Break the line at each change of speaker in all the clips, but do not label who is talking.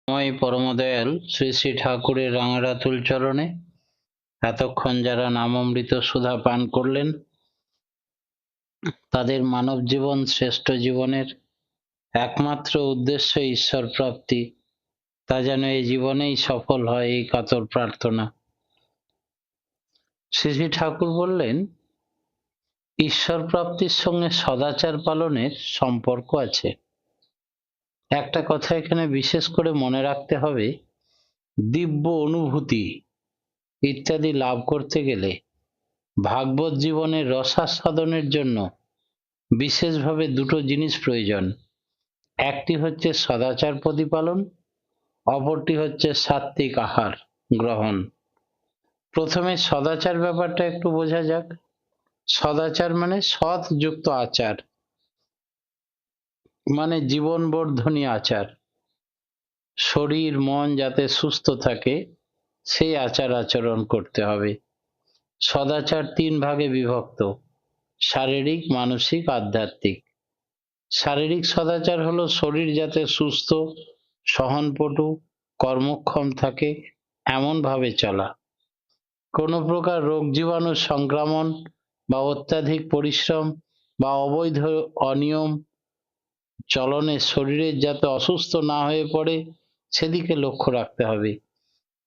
ময় পরমদয়াল শ্রী শ্রী ঠাকুরের রাঙারাতুল চরণে এতক্ষণ যারা নামামৃত সুধা পান করলেন, তাদের মানব জীবন শ্রেষ্ঠ জীবনের একমাত্র উদ্দেশ্য ঈশ্বর প্রাপ্তি, তা যেন এই জীবনেই সফল হয়, এই কাতর প্রার্থনা। শ্রী শ্রী ঠাকুর বললেন, ঈশ্বর প্রাপ্তির সঙ্গে সদাচার পালনের সম্পর্ক আছে। একটা কথা এখানে বিশেষ করে মনে রাখতে হবে, দিব্য অনুভূতি ইত্যাদি লাভ করতে গেলে, ভাগবত জীবনের রসাস্বাদনের জন্য বিশেষভাবে দুটো জিনিস প্রয়োজন। একটি হচ্ছে সদাচার প্রতিপালন, অপরটি হচ্ছে সাত্ত্বিক আহার গ্রহণ। প্রথমে সদাচার ব্যাপারটা একটু বোঝা যাক। সদাচার মানে সৎ যুক্ত আচার, মানে জীবন বর্ধনী আচার। শরীর মন যাতে সুস্থ থাকে সেই আচার আচরণ করতে হবে। সদাচার তিন ভাগে বিভক্ত: শারীরিক, মানসিক, আধ্যাত্মিক। শারীরিক সদাচার হলো শরীর যাতে সুস্থ, সহনপটু, কর্মক্ষম থাকে এমন ভাবে চলা। কোনো প্রকার রোগ জীবাণু সংক্রমণ বা অত্যাধিক পরিশ্রম বা অবৈধ অনিয়ম চলনে শরীরের যাতে অসুস্থ না হয়ে পড়ে সেদিকে লক্ষ্য রাখতে হবে।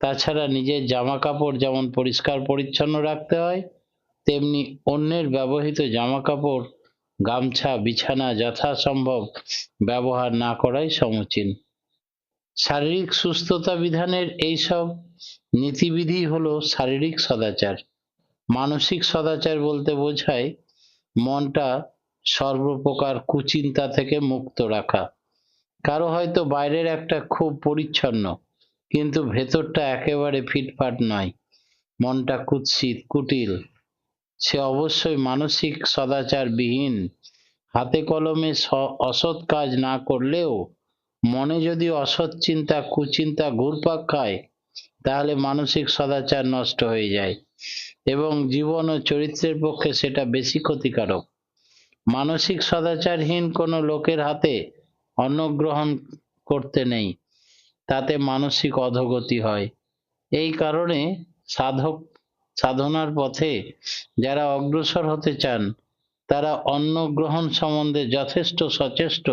তাছাড়া নিজের জামা কাপড় যেমন পরিষ্কার পরিচ্ছন্ন রাখতে হয়, তেমনি অন্যের ব্যবহৃত জামা কাপড়, গামছা, বিছানা যথাসম্ভব ব্যবহার না করাই সমীচীন। শারীরিক সুস্থতা বিধানের এইসব নীতিবিধি হলো শারীরিক সদাচার। মানসিক সদাচার বলতে বোঝায় মনটা সর্বপ্রকার কুচিন্তা থেকে মুক্ত রাখা। কারো হয়তো বাইরের একটা খুব পরিচ্ছন্ন, কিন্তু ভেতরটা একেবারে ফিটফাট নয়, মনটা কুৎসিত কুটিল, সে অবশ্যই মানসিক সদাচার বিহীন। হাতে কলমে অসৎ কাজ না করলেও মনে যদি অসৎ চিন্তা কুচিন্তা ঘুরপাক খায়, তাহলে মানসিক সদাচার নষ্ট হয়ে যায় এবং জীবন ও চরিত্রের পক্ষে সেটা বেশি ক্ষতিকারক। মানসিক সদাচারহীন কোনো লোকের হাতে অন্ন গ্রহণ করতে নেই, তাতে মানসিক অধোগতি হয়। এই কারণে সাধনার পথে যারা অগ্রসর হতে চান, তারা অন্ন গ্রহণ সম্বন্ধে যথেষ্ট সচেষ্ট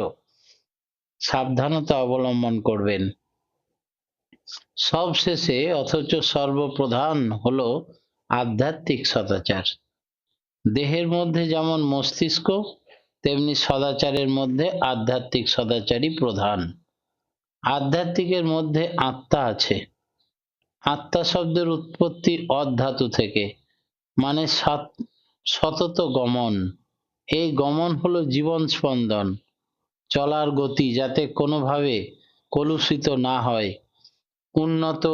সাবধানতা অবলম্বন করবেন। সবশেষে অথচ সর্বপ্রধান হলো আধ্যাত্মিক সদাচার। দেহের মধ্যে যেমন মস্তিষ্ক, তেমনি সদাচারের মধ্যে আধ্যাত্মিক সদাচারই প্রধান। আধ্যাত্মিকের মধ্যে আত্মা আছে। আত্মা শব্দের উৎপত্তি অধাতু থেকে, মানে সতত গমন। এই গমন হলো জীবন স্পন্দন, চলার গতি যাতে কোনোভাবে কলুষিত না হয়, উন্নত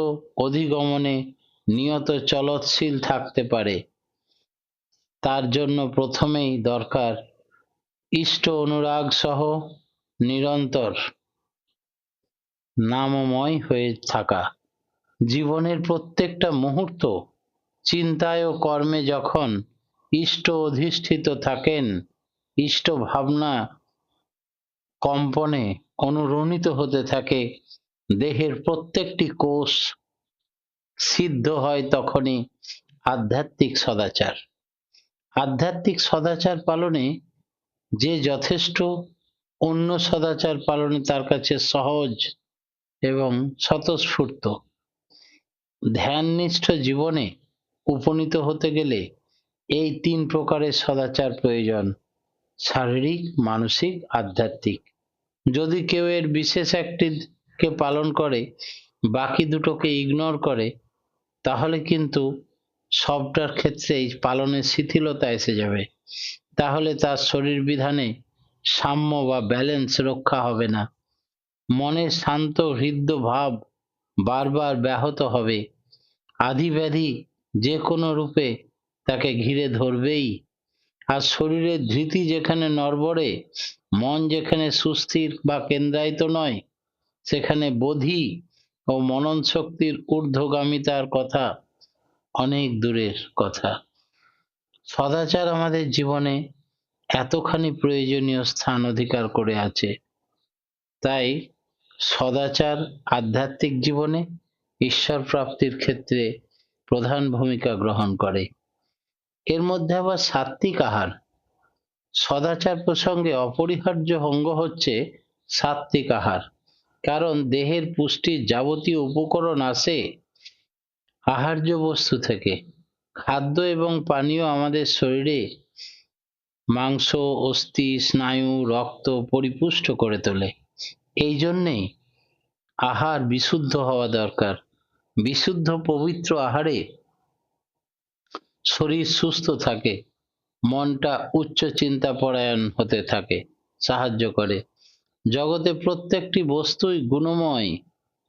অধিগমনে নিয়ত চলৎশীল থাকতে পারে। তার জন্য প্রথমেই দরকার ইষ্ট অনুরাগ সহ নিরন্তর নামময় হয়ে থাকা। জীবনের প্রত্যেকটা মুহূর্ত চিন্তায় ও কর্মে যখন ইষ্ট অধিষ্ঠিত থাকেন, ইষ্ট ভাবনা কম্পনে অনুরণিত হতে থাকে, দেহের প্রত্যেকটি কোষ সিদ্ধ হয় তখনই আধ্যাত্মিক সদাচার। আধ্যাত্মিক সদাচার পালনে যে যথেষ্ট, অন্য সদাচার পালনে তার কাছে সহজ এবং স্বতঃস্ফূর্ত। ধ্যাননিষ্ঠ জীবনে উপনীত হতে গেলে এই তিন প্রকারের সদাচার প্রয়োজন: শারীরিক, মানসিক, আধ্যাত্মিক। যদি কেউ এর বিশেষ একটিকে পালন করে, বাকি দুটোকে ইগনোর করে, তাহলে কিন্তু সবটার ক্ষেত্রেই পালনের শিথিলতা এসে যাবে। তাহলে তার শরীর বিধানে সাম্য বা ব্যালেন্স রক্ষা হবে না। মনের শান্ত হৃদ্য ভাব বারবার ব্যাহত হবে। আধি ব্যাধি যে কোনো রূপে তাকে ঘিরে ধরবেই। আর শরীরের ধৃতি যেখানে নড়বড়ে, মন যেখানে সুস্থির বা কেন্দ্রায়িত নয়, সেখানে বোধি ও মনন শক্তির ঊর্ধ্বগামিতার কথা অনেক দূরের কথা। সদাচার আমাদের জীবনে এতখানি প্রয়োজনীয় স্থান অধিকার করে আছে, তাই সদাচার আধ্যাত্মিক জীবনে ঈশ্বর প্রাপ্তির ক্ষেত্রে প্রধান ভূমিকা গ্রহণ করে। এর মধ্যে আবার সাত্ত্বিক আহার। সদাচার প্রসঙ্গে অপরিহার্য অঙ্গ হচ্ছে সাত্ত্বিক আহার, কারণ দেহের পুষ্টির যাবতীয় উপকরণ আসে আহার্য বস্তু থেকে। খাদ্য এবং পানীয় আমাদের শরীরে মাংস, অস্থি, স্নায়ু, রক্ত পরিপুষ্ট করে তোলে। এই জন্যেই আহার বিশুদ্ধ হওয়া দরকার। বিশুদ্ধ পবিত্র আহারে শরীর সুস্থ থাকে, মনটা উচ্চ চিন্তাপরায়ণ হতে থাকে, সাহায্য করে। জগতে প্রত্যেকটি বস্তুই গুণময়,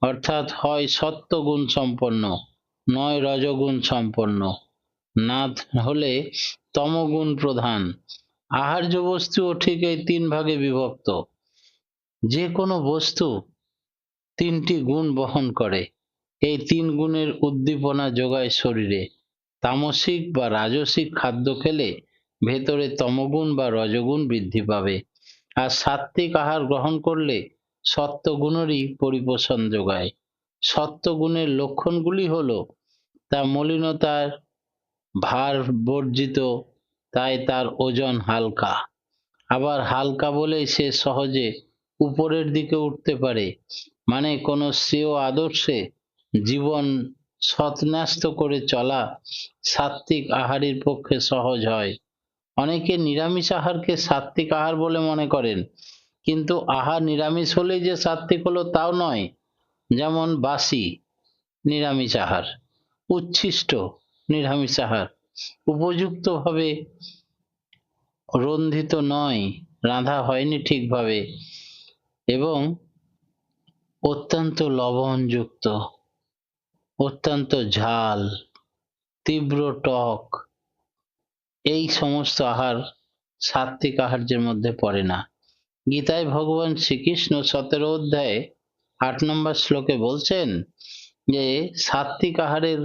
অর্থাৎ হয় সত্ত্বগুণ সম্পন্ন, নয় রজগুণ সম্পন্ন, না হলে তমগুণ প্রধান। আহার্য বস্তুও ঠিক এই তিন ভাগে বিভক্ত। যে কোনো বস্তু তিনটি গুণ বহন করে। এই তিন গুণের উদ্দীপনা যোগায় শরীরে। তামসিক বা রাজসিক খাদ্য খেলে ভেতরে তমগুণ বা রজগুণ বৃদ্ধি পাবে, আর সাত্ত্বিক আহার গ্রহণ করলে সত্ত্বগুণেরই পরিপোষণ যোগায়। সত্ত্বগুণের লক্ষণগুলি হলো তা মলিনতার ভার বর্জিত, তাই তার ওজন হালকা। আবার হালকা বলেই সে সহজে উপরের দিকে উঠতে পারে, মানে কোনো শ্রেয় আদর্শে জীবন সৎন্যস্ত করে চলা সাত্ত্বিক আহারের পক্ষে সহজ হয়। অনেকে নিরামিষ আহারকে সাত্ত্বিক আহার বলে মনে করেন, কিন্তু আহার নিরামিষ হলেই যে সাত্ত্বিক হলো তাও নয়। যেমন বাসি নিরামিষ আহার, উচ্ছিষ্ট নিরামিষ আহার, উপযুক্তভাবে রন্ধিত নয়, রাঁধা হয়নি ঠিকভাবে, এবং অত্যন্ত লবণযুক্ত, অত্যন্ত ঝাল, তীব্র টক, এই সমস্ত আহার সাত্ত্বিক আহার্যের মধ্যে পড়ে না। গীতায় ভগবান শ্রীকৃষ্ণ 17 অধ্যায়ে 8 নম্বর শ্লোকে বলছেন যে সাত্ত্বিক আহারের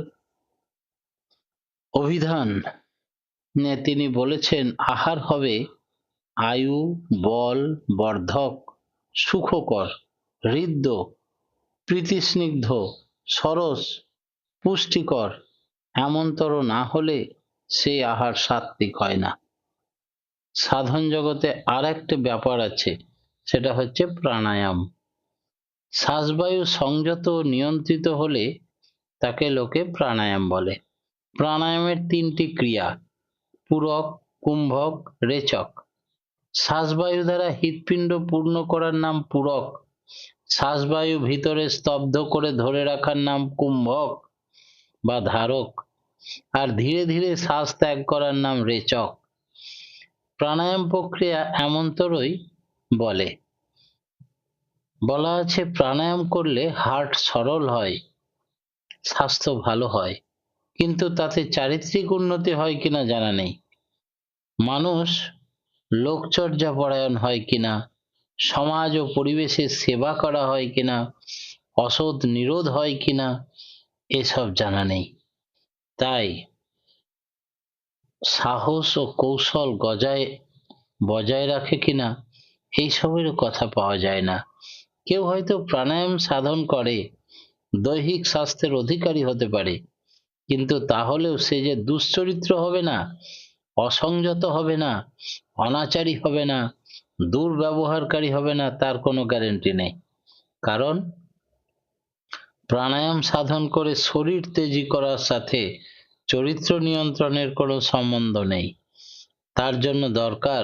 অভিধান তিনি বলেছেন, আহার হবে আয়ু, বল বর্ধক, সুখকর, হৃদ্য, প্রীতিস্নিগ্ধ, সরস, পুষ্টিকর। এমনতর না হলে সেই আহার সাত্ত্বিক হয় না। সাধন জগতে আর একটা ব্যাপার আছে, সেটা হচ্ছে প্রাণায়াম। শ্বাসবায়ু সংযত ও নিয়ন্ত্রিত হলে তাকে লোকে প্রাণায়াম বলে। প্রাণায়ামের তিনটি ক্রিয়া, পূরক, কুম্ভক, রেচক। শ্বাসবায়ু দ্বারা হৃৎপিণ্ড পূর্ণ করার নাম পূরক, শ্বাসবায়ু ভিতরে স্তব্ধ করে ধরে রাখার নাম কুম্ভক বা ধারক, আর ধীরে ধীরে শ্বাস ত্যাগ করার নাম রেচক। প্রাণায়াম প্রক্রিয়া এমনতরই বলে। বলা আছে প্রাণায়াম করলে হার্ট সরল হয়, স্বাস্থ্য ভালো হয়, কিন্তু তাতে চারিত্রিক উন্নতি হয় কিনা জানা নেই। মানুষ লোকচর্যা পরায়ণ হয় কিনা, সমাজ ও পরিবেশের সেবা করা হয় কিনা, অসৎ নিরোধ হয় কিনা, এসব জানা নেই। তাই সাহস ও কৌশল বজায় রাখে কিনা এইসবের কথা পাওয়া যায় না। কেউ হয়তো প্রাণায়াম সাধন করে দৈহিক স্বাস্থ্যের অধিকারী হতে পারে, কিন্তু তাহলেও সে যে দুশ্চরিত্র হবে না, অসংযত হবে না, অনাচারী হবে না, দুর্ব্যবহারকারী হবে না, তার কোনো গ্যারেন্টি নেই। কারণ প্রাণায়াম সাধন করে শরীর তেজি করার সাথে চরিত্র নিয়ন্ত্রণের কোনো সম্বন্ধ নেই। তার জন্য দরকার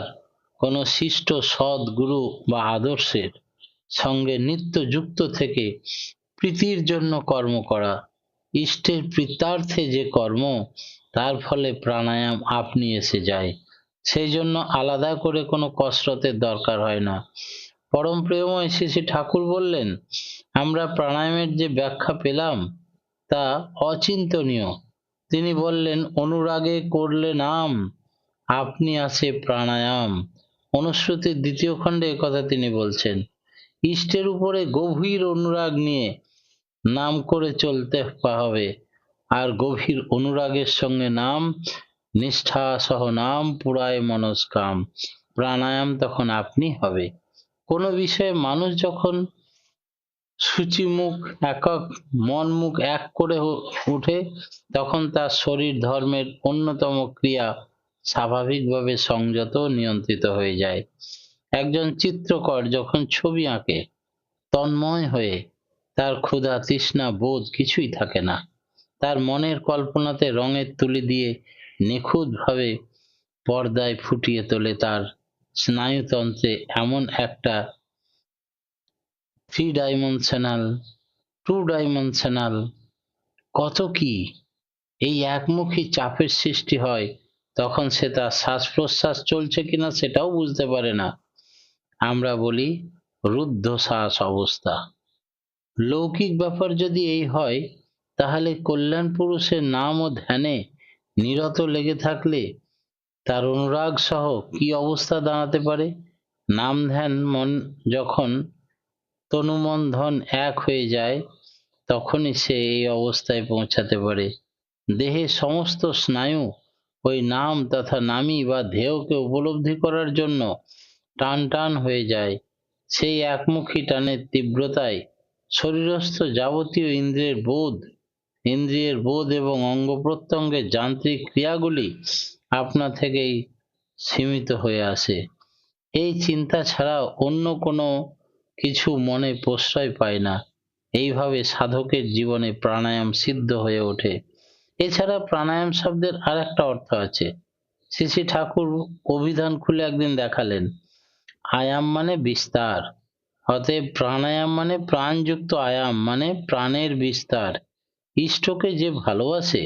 কোনো শিষ্ট সৎ গুরু বা আদর্শের সঙ্গে নিত্য যুক্ত থেকে প্রীতির জন্য কর্ম করা। ইষ্টের প্রীত্যার্থে যে কর্ম, তার ফলে প্রাণায়াম আপনি এসে যায়। সেই জন্য আলাদা করে কোনো কসরতের দরকার হয় না। পরম প্রেমময় শ্রী শ্রী ঠাকুর বললেন, আমরা প্রাণায়ামের যে ব্যাখ্যা পেলাম তা অচিন্তনীয়। তিনি বললেন, অনুরাগে করলে নাম, আপনি আছে প্রাণায়াম। অনুশ্রুতির 2য় খণ্ডে একথা তিনি বলছেন। ইষ্টের উপরে গভীর অনুরাগ নিয়ে নাম করে চলতে হবে, আর গভীর অনুরাগের সঙ্গে নাম, নিষ্ঠা সহ নাম পুরায় মনস্কাম। প্রাণায়াম তখন আপনি হবে। কোনো বিষয়ে মানুষ যখন সূচি মুখ একক, মন মুখ এক করে উঠে, তখন তার শরীর ধর্মের অন্যতম ক্রিয়া স্বাভাবিকভাবে সংযত ও নিয়ন্ত্রিত হয়ে যায়। একজন চিত্রকর যখন ছবি আঁকে তন্ময় হয়ে, তার ক্ষুধা তৃষ্ণা বোধ কিছুই থাকে না। তার মনের কল্পনাতে রঙের তুলি দিয়ে নিখুঁতভাবে পর্দায় ফুটিয়ে তোলে তার স্নায়ুতন্ত্রে এমন একটা থ্রি ডাইমেনশনাল, টু ডাইমেনশনাল কত কি! এই একমুখী চাপের সৃষ্টি হয়, তখন সে তার শ্বাস প্রশ্বাস চলছে কিনা সেটাও বুঝতে পারে না। আমরা বলি রুদ্ধশ্বাস অবস্থা। লৌকিক ব্যাপার যদি এই হয়, তাহলে কল্যাণ পুরুষের নাম ও ধ্যানে নিরত লেগে থাকলে তার অনুরাগ সহ কি অবস্থা দাঁড়াতে পারে। নাম ধ্যান মন যখন তনু মন ধন এক হয়ে যায়, তখনই সে এই অবস্থায় পৌঁছাতে পারে। দেহের সমস্ত স্নায়ু ওই নাম তথা নামী বা ধ্যেয়কে উপলব্ধি করার জন্য টান টান হয়ে যায়। সেই একমুখী টানের তীব্রতায় শরীরস্থ যাবতীয় ইন্দ্রিয়ের বোধ এবং অঙ্গ প্রত্যঙ্গের যান্ত্রিক ক্রিয়াগুলি আপনা থেকেই সীমিত হয়ে আসে। এই চিন্তা ছাড়া অন্য কোনো কিছু মনে প্রশ্রয় পায় না। এইভাবে সাধকের জীবনে প্রাণায়াম সিদ্ধ হয়ে ওঠে। এছাড়া প্রাণায়াম শব্দের আর একটা অর্থ আছে। শ্রী শ্রী ঠাকুর অভিধান খুলে একদিন দেখালেন, আয়াম মানে বিস্তার। অতএব প্রাণায়াম মানে প্রাণযুক্ত আয়াম, মানে প্রাণের বিস্তার। ইষ্টকে যে ভালোবাসে,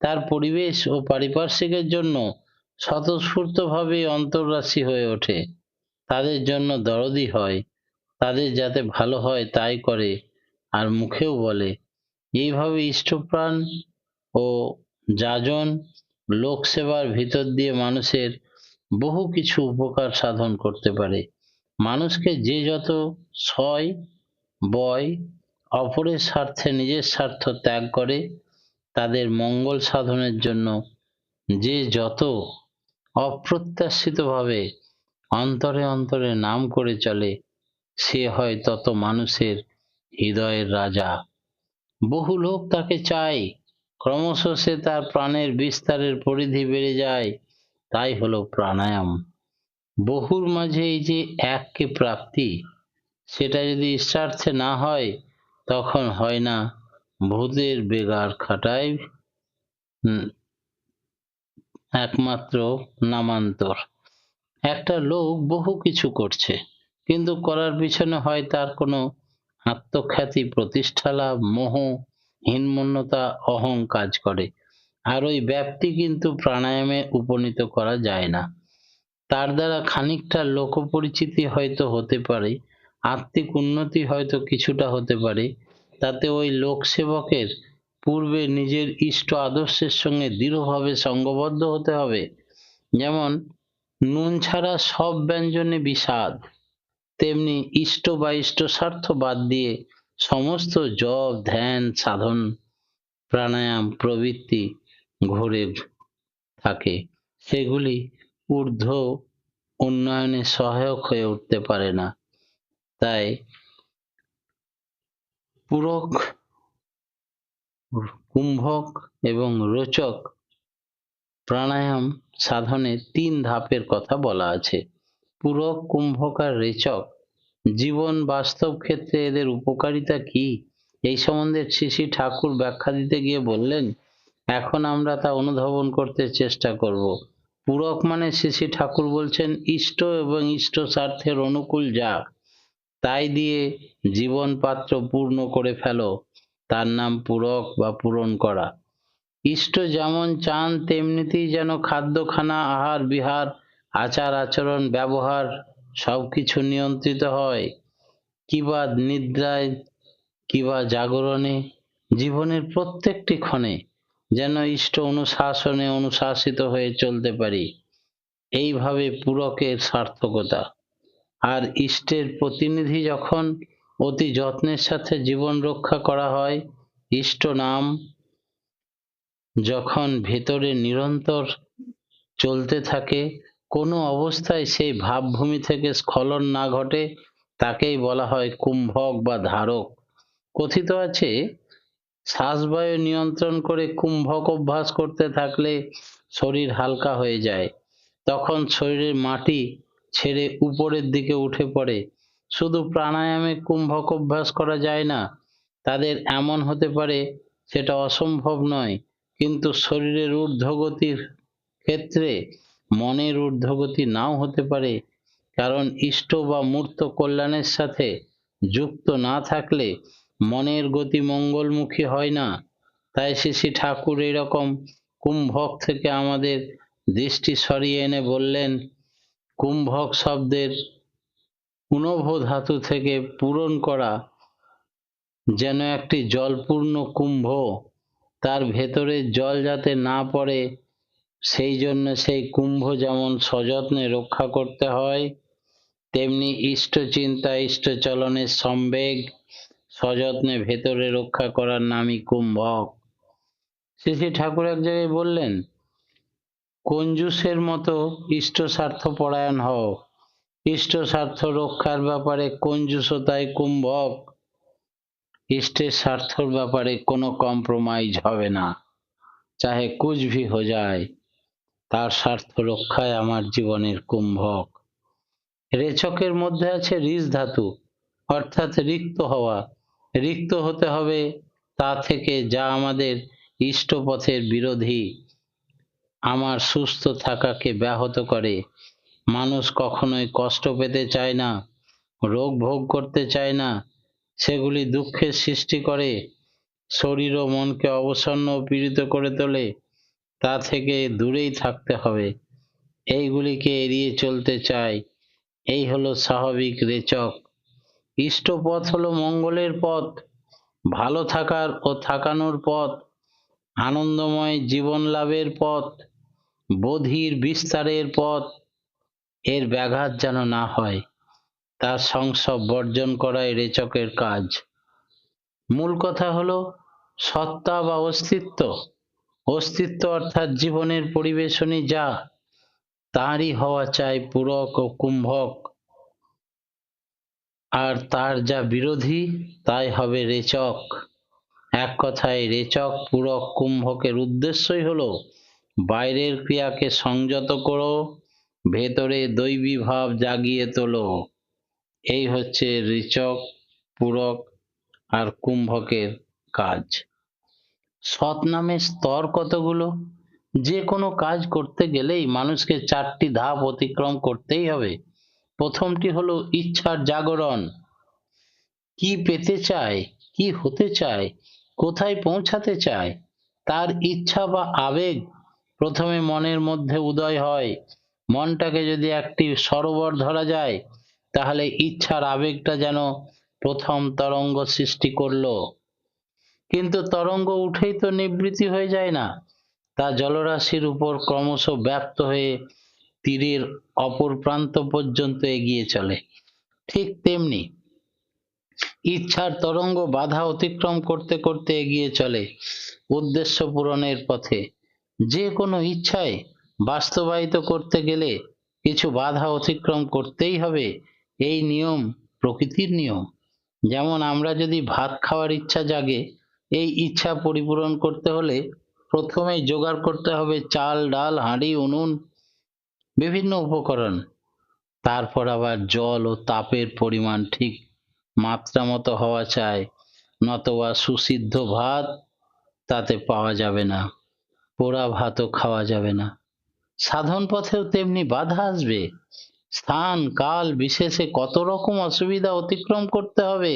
তার পরিবেশ ও পারিপার্শ্বিকের জন্য স্বতঃস্ফূর্তভাবে অন্তর্রাশী হয়ে ওঠে, তাদের জন্য দরদি হয়, তাদের যাতে ভালো হয় তাই করে, আর মুখেও বলে। এইভাবে ইষ্টপ্রাণ ও যাজন লোকসেবার ভিতর দিয়ে মানুষের বহু কিছু উপকার সাধন করতে পারে। মানুষকে যে যত সয় বয়, অপরের স্বার্থে নিজের স্বার্থ ত্যাগ করে, তাদের মঙ্গল সাধনের জন্য যে যত অপ্রত্যাশিতভাবে অন্তরে অন্তরে নাম করে চলে, সে হয় তত মানুষের হৃদয়ের রাজা। বহু লোক তাকে চায়, ক্রমশ সে তার প্রাণের বিস্তারের পরিধি বেড়ে যায়। তাই হলো প্রাণায়াম। বহুর মাঝে এই যে এককে প্রাপ্তি, সেটা যদি ঈশ্বার্থে না হয়, তখন হয় না ভূতের বেগার খাটায় একমাত্র নামান্তর। একটা লোক বহু কিছু করছে, কিন্তু করার পিছনে হয় তার কোনো আত্মখ্যাতি, প্রতিষ্ঠা লাভ, মোহ, হীনমন্যতা, অহং কাজ করে। আর ওই ব্যাপ্তি কিন্তু প্রাণায়ামে উপনীত করা যায় না। তার দ্বারা খানিকটা লোকপরিচিতি হয়তো হতে পারে, আত্মিক উন্নতি হয়তো কিছুটা হতে পারে, তাতে ওই লোকসেবকের পূর্বে নিজের ইষ্ট আদর্শের সঙ্গে দৃঢ়ভাবে সঙ্গবদ্ধ হতে হবে। যেমন নুন ছাড়া সব ব্যঞ্জনে বিষাদ, তেমনি ইষ্ট বা ইষ্ট স্বার্থ বাদ দিয়ে সমস্ত জপ ধ্যান সাধন প্রাণায়াম প্রভৃতি ঘুরে থাকে, সেগুলি ঊর্ধ্ব উন্নয়নে সহায়ক হয়ে উঠতে পারে না। তাই পূরক, কুম্ভক এবং রোচক প্রাণায়াম সাধনের 3 ধাপের কথা বলা আছে। পূরক, কুম্ভক আর রেচক। জীবন বাস্তব ক্ষেত্রে এদের উপকারিতা কি, এই সম্বন্ধে শ্রী শ্রী ঠাকুর ব্যাখ্যা দিতে গিয়ে বললেন, এখন আমরা তা অনুধাবন করতে চেষ্টা করব। পূরক মানে শ্রী শ্রী ঠাকুর বলছেন ইষ্ট এবং ইষ্ট স্বার্থের অনুকূল যা, তাই দিয়ে জীবন পাত্র পূর্ণ করে ফেলো, তার নাম পূরক বা পূরণ করা। ইষ্ট যেমন চান তেমনিতেই যেন খাদ্যখানা আহার বিহার আচার আচরণ ব্যবহার সবকিছু নিয়ন্ত্রিত হয়, কিবা নিদ্রায় কিবা জাগরণে, জীবনের প্রত্যেকটি ক্ষণে যেন ইষ্ট অনুশাসনে অনুশাসিত হয়ে চলতে পারি। এইভাবে পূরকের সার্থকতা। আর ইষ্টের প্রতিনিধি যখন অতি যত্নের সাথে জীবন রক্ষা করা হয়, ইষ্ট নাম যখন ভেতরে নিরন্তর চলতে থাকে, কোনো অবস্থায় সেই ভাবভূমি থেকে স্খলন না ঘটে, তাকেই বলা হয় কুম্ভক বা ধারক। কথিত আছে, শ্বাসবায়ু নিয়ন্ত্রণ করে কুম্ভক অভ্যাস করতে থাকলে শরীর হালকা হয়ে যায়। তখন শরীরের মাটি ছেড়ে উপরের দিকে উঠে পড়ে। শুধু প্রাণায়ামে কুম্ভক অভ্যাস করা যায় না, তাদের এমন হতে পারে সেটা অসম্ভব নয়, কিন্তু শরীরের ঊর্ধ্বগতির ক্ষেত্রে মনের ঊর্ধ্বগতি নাও হতে পারে, কারণ ইষ্ট বা মূর্ত কল্যাণের সাথে যুক্ত না থাকলে মনের গতি মঙ্গলমুখী হয় না। তাই শ্রী শ্রী ঠাকুর এরকম কুম্ভক থেকে আমাদের দৃষ্টি সরিয়ে এনে বললেন, কুম্ভক শব্দের পুনভ ধাতু থেকে পূরণ করা, যেন একটি জলপূর্ণ কুম্ভ, তার ভেতরে জল যাতে না পড়ে সেই জন্য সেই কুম্ভ যেমন সযত্নে রক্ষা করতে হয়, তেমনি ইষ্ট চিন্তা ইষ্ট চলনের সম্বেগ সযত্নে ভেতরে রক্ষা করার নামই কুম্ভক। শ্রী শ্রী ঠাকুর এক জায়গায় বললেন, কঞ্জুসের মতো ইষ্ট স্বার্থ পরায়ণ হও, ইষ্ট স্বার্থ রক্ষার ব্যাপারে কঞ্জুসতায় কুম্ভক, ইষ্টের স্বার্থর ব্যাপারে কোনো কম্প্রোমাইজ হবে না, চাহে কুছ ভি হো যায়, তার স্বার্থ রক্ষায় আমার জীবনের কুম্ভক। রেচকের মধ্যে আছে ঋষ ধাতু, অর্থাৎ রিক্ত হওয়া। রিক্ত হতে হবে তা থেকে যা আমাদের ইষ্টপথের বিরোধী, আমার সুস্থ থাকাকে ব্যাহত করে। মানুষ কখনোই কষ্ট পেতে চায় না, রোগ ভোগ করতে চায় না, সেগুলি দুঃখের সৃষ্টি করে, শরীর ও মনকে অবসন্ন ও পীড়িত করে তোলে। তা থেকে দূরেই থাকতে হবে, এইগুলিকে এড়িয়ে চলতে চাই। এই হলো স্বাভাবিক রেচক। ইষ্টপথ হলো মঙ্গলের পথ, ভালো থাকার ও থাকানোর পথ, আনন্দময় জীবন লাভের পথ, বোধির বিস্তারের পথ। এর ব্যাঘাত যেন না হয়, তার সংসব বর্জন করাই রেচকের কাজ। মূল কথা হলো সত্তা বা অস্তিত্ব। অস্তিত্ব অর্থাৎ জীবনের পরিবেশনই যা, তারই হওয়া চাই পূরক ও কুম্ভক, আর তার যা বিরোধী তাই হবে রেচক। এক কথায় রেচক পূরক কুম্ভকের উদ্দেশ্যই হলো বাইরের ক্রিয়াকে সংযত করো, ভেতরে দৈবী ভাব জাগিয়ে তোলো। এই হচ্ছে রেচক, পূরক আর কুম্ভকের কাজ। সৎ নামের স্তর কতগুলো! যে কোনো কাজ করতে গেলেই মানুষকে 4টি ধাপ অতিক্রম করতেই হবে। প্রথমটি হলো ইচ্ছার জাগরণ। কি পেতে চায়, কি হতে চায়, কোথায় পৌঁছাতে চায়, তার ইচ্ছা বা আবেগ প্রথমে মনের মধ্যে উদয় হয়। মনটাকে যদি একটি সরোবর ধরা যায়, তাহলে ইচ্ছার আবেগটা যেন প্রথম তরঙ্গ সৃষ্টি করলো। কিন্তু তরঙ্গ উঠেই তো নিবৃত্তি হয়ে যায় না, তা জলরাশির উপর ক্রমশ ব্যাপ্ত হয়ে তীরের অপর প্রান্ত পর্যন্ত এগিয়ে চলে। ঠিক তেমনি ইচ্ছার তরঙ্গ বাধা অতিক্রম করতে করতে এগিয়ে চলে উদ্দেশ্য পূরণের পথে। যে কোনো ইচ্ছায় বাস্তবায়িত করতে গেলে কিছু বাধা অতিক্রম করতেই হবে, এই নিয়ম প্রকৃতির নিয়ম। যেমন আমরা যদি ভাত খাওয়ার ইচ্ছা জাগে, এই ইচ্ছা পরিপূরণ করতে হলে প্রথমেই জোগাড় করতে হবে চাল ডাল হাঁড়ি উনুন বিভিন্ন উপকরণ। তারপর আবার জল ও তাপের পরিমাণ ঠিক মাত্রা মতো হওয়া চাই, নতবা সুসিদ্ধ ভাত তাতে পাওয়া যাবে না, পোড়া ভাতও খাওয়া যাবে না। সাধন পথেও তেমনি বাধা আসবে, স্থান কাল বিশেষে কত রকম অসুবিধা অতিক্রম করতে হবে।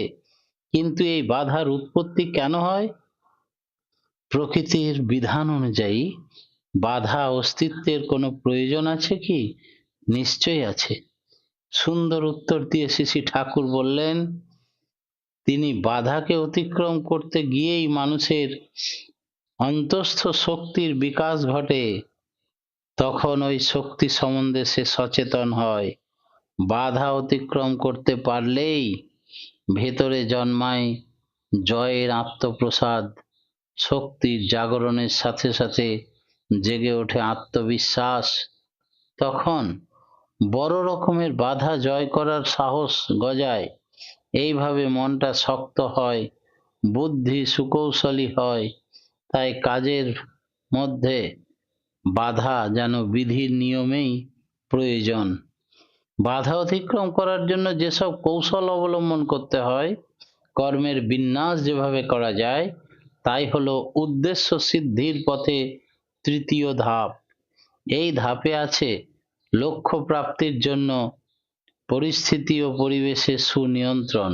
কিন্তু এই বাধার উৎপত্তি কেন হয়? প্রকৃতির বিধান অনুযায়ী বাধা অস্তিত্বের কোনো প্রয়োজন আছে কি? নিশ্চয়ই আছে। সুন্দর উত্তর দিয়ে শ্রী শ্রী ঠাকুর বললেন, তিনি বাধাকে অতিক্রম করতে গিয়েই মানুষের অন্তস্থ শক্তির বিকাশ ঘটে, তখন ওই শক্তি সম্বন্ধে সে সচেতন হয়। বাধা অতিক্রম করতে পারলেই ভেতরে জন্মায় জয়ের আত্মপ্রসাদ, শক্তির জাগরণের সাথে সাথে জেগে ওঠে আত্মবিশ্বাস। তখন বড় রকমের বাধা জয় করার সাহস গজায়। এইভাবে মনটা শক্ত হয়, বুদ্ধি সুকৌশলী হয়, তাই কাজের মধ্যে বাধা যেন বিধির নিয়মেই প্রয়োজন। বাধা অতিক্রম করার জন্য যেসব কৌশল অবলম্বন করতে হয়, কর্মের বিন্যাস যেভাবে করা যায়, তাই হলো উদ্দেশ্য সিদ্ধির পথে তৃতীয় ধাপ। এই ধাপে আছে লক্ষ্য প্রাপ্তির জন্য পরিস্থিতি ও পরিবেশের সুনিয়ন্ত্রণ,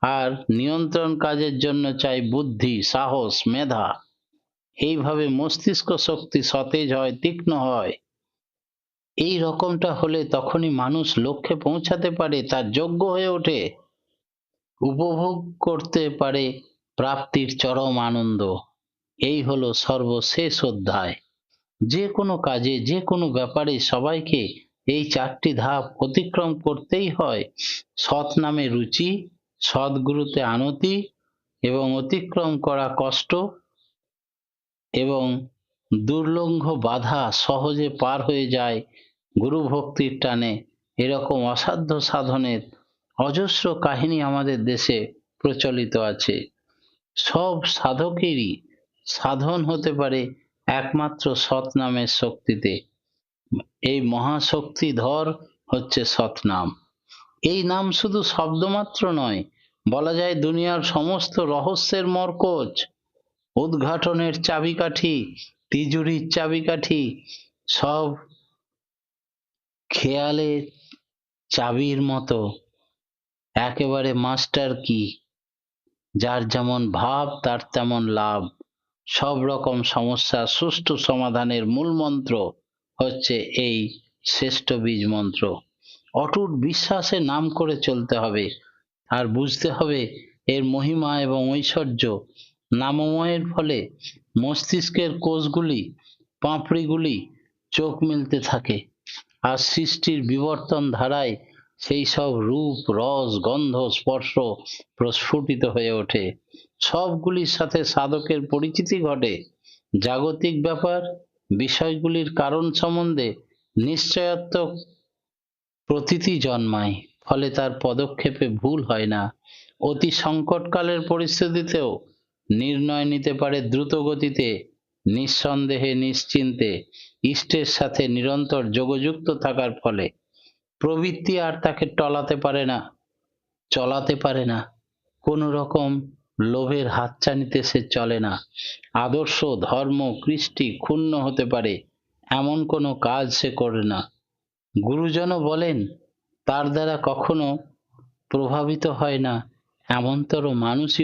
আর নিয়ন্ত্রণ কাজের জন্য চাই বুদ্ধি, সাহস, মেধা। এইভাবে মস্তিষ্ক শক্তি সতেজ হয়, তীক্ষ্ণ হয়। এই রকমটা হলে তখনই মানুষ লক্ষ্যে পৌঁছাতে পারে, তার যোগ্য হয়ে ওঠে, উপভোগ করতে পারে প্রাপ্তির চরম আনন্দ। এই হলো সর্বশেষ অধ্যায়। যে কোনো কাজে, যে কোনো ব্যাপারে সবাইকে এই চারটি ধাপ অতিক্রম করতেই হয়। সৎ নামে রুচি, সদ্গুরুতে আনতি, এবং অতিক্রম করা কষ্ট, এবং দুর্লঙ্ঘ বাধা সহজে পার হয়ে যায় গুরু ভক্তির টানে। এরকম অসাধ্য সাধনের অজস্র কাহিনী আমাদের দেশে প্রচলিত আছে। সব সাধকেরই সাধন হতে পারে একমাত্র সৎ নামের শক্তিতে। এই মহাশক্তিধর হচ্ছে সৎনাম। এই নাম শুধু শব্দমাত্র নয়, বলা যায় দুনিয়ার সমস্ত রহস্যের মরকজ, উদ্ঘাটনের চাবিকাঠি, তিজুরির চাবিকাঠি, সব খেয়ালে চাবির মতো একেবারে মাস্টার কি। যার যেমন ভাব তার তেমন লাভ। সব রকম সমস্যার সুষ্ঠু সমাধানের মূল মন্ত্র হচ্ছে এই শ্রেষ্ঠ বীজ মন্ত্র। অটুট বিশ্বাসে নাম করে চলতে হবে, আর বুঝতে হবে এর মহিমা এবং ঐশ্বর্য। নামময়ের ফলে মস্তিষ্কের কোষগুলি, পাপড়িগুলি চোখ মেলতে থাকে, আর সৃষ্টির বিবর্তন ধারায় সেই সব রূপ, রস, গন্ধ, স্পর্শ প্রস্ফুটিত হয়ে ওঠে। সবগুলির সাথে সাধকের পরিচিতি ঘটে। জাগতিক ব্যাপার, বিষয়গুলির কারণ সম্বন্ধে নিশ্চয়ত্ব প্রতীতি জন্মায়, ফলে তার পদক্ষেপে ভুল হয় না। অতি সংকটকালের পরিস্থিতিতেও নির্ণয় নিতে পারে দ্রুত গতিতে, নিঃসন্দেহে, নিশ্চিন্তে, ইষ্টের সাথে নিরন্তর যোগযুক্ত থাকার ফলে প্রবৃত্তি আর তাকে টলাতে পারে না, চলাতে পারে না। কোনো রকম লোভের হাতছানিতে সে চলে না। আদর্শ, ধর্ম, কৃষ্টি ক্ষুণ্ণ হতে পারে এমন কোনো কাজ সে করে না। গুরুজনও বলেন তার দ্বারা কখনো প্রভাবিত হয় না এমনতর মানুষই